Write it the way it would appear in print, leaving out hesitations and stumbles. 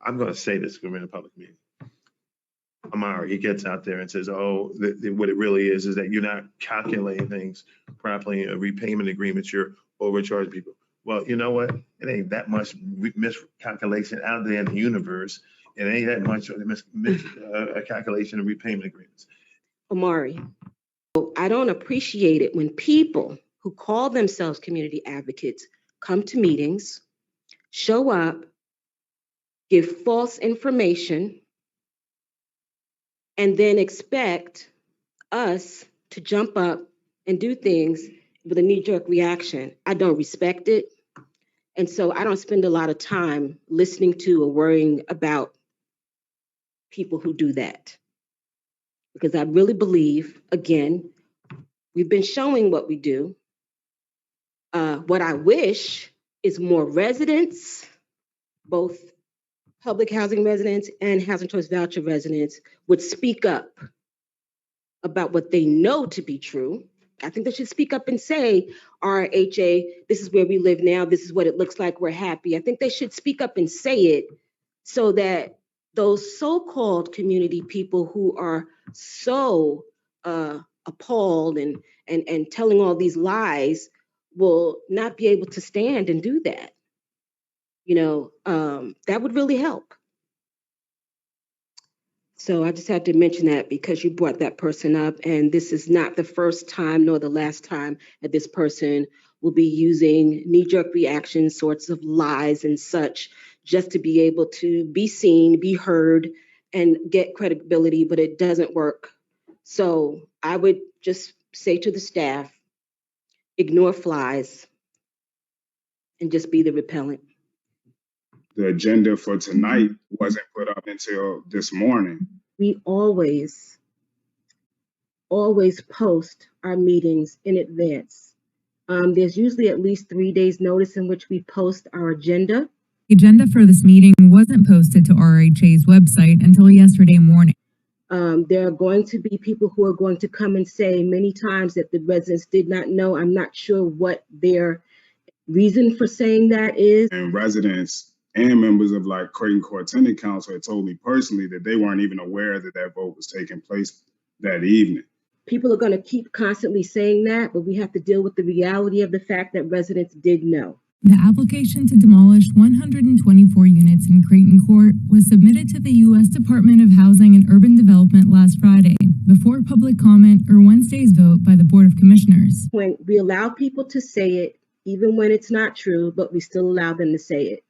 I'm going to say this, we're in a public meeting. Omari, he gets out there and says, oh, what it really is that you're not calculating things properly, repayment agreements, you're overcharging people. Well, you know what? It ain't that much miscalculation out there in the universe. It ain't that much calculation of repayment agreements. Omari, I don't appreciate it when people who call themselves community advocates come to meetings, show up, give false information, and then expect us to jump up and do things with a knee-jerk reaction. I don't respect it. And so I don't spend a lot of time listening to or worrying about people who do that. Because I really believe, again, we've been showing what we do. What I wish is more residents, both public housing residents and housing choice voucher residents, would speak up about what they know to be true. I think they should speak up and say, RRHA, this is where we live now, this is what it looks like, we're happy. I think they should speak up and say it so that those so-called community people who are so appalled and telling all these lies will not be able to stand and do that. You know, that would really help. So I just had to mention that because you brought that person up, and this is not the first time nor the last time that this person will be using knee-jerk reaction sorts of lies and such just to be able to be seen, be heard, and get credibility, but it doesn't work. So I would just say to the staff, ignore flies and just be the repellent. The agenda for tonight wasn't put up until this morning. We always post our meetings in advance. There's usually at least 3 days notice in which we post our agenda. The agenda for this meeting wasn't posted to RRHA's website until yesterday morning. There are going to be people who are going to come and say many times that the residents did not know. I'm not sure what their reason for saying that is. And residents and members of like Creighton Court Tenant Council had told me personally that they weren't even aware that that vote was taking place that evening. People are going to keep constantly saying that, but we have to deal with the reality of the fact that residents did know. The application to demolish 124 units in Creighton Court was submitted to the U.S. Department of Housing and Urban Development last Friday, before public comment or Wednesday's vote by the Board of Commissioners. When we allow people to say it, even when it's not true, but we still allow them to say it.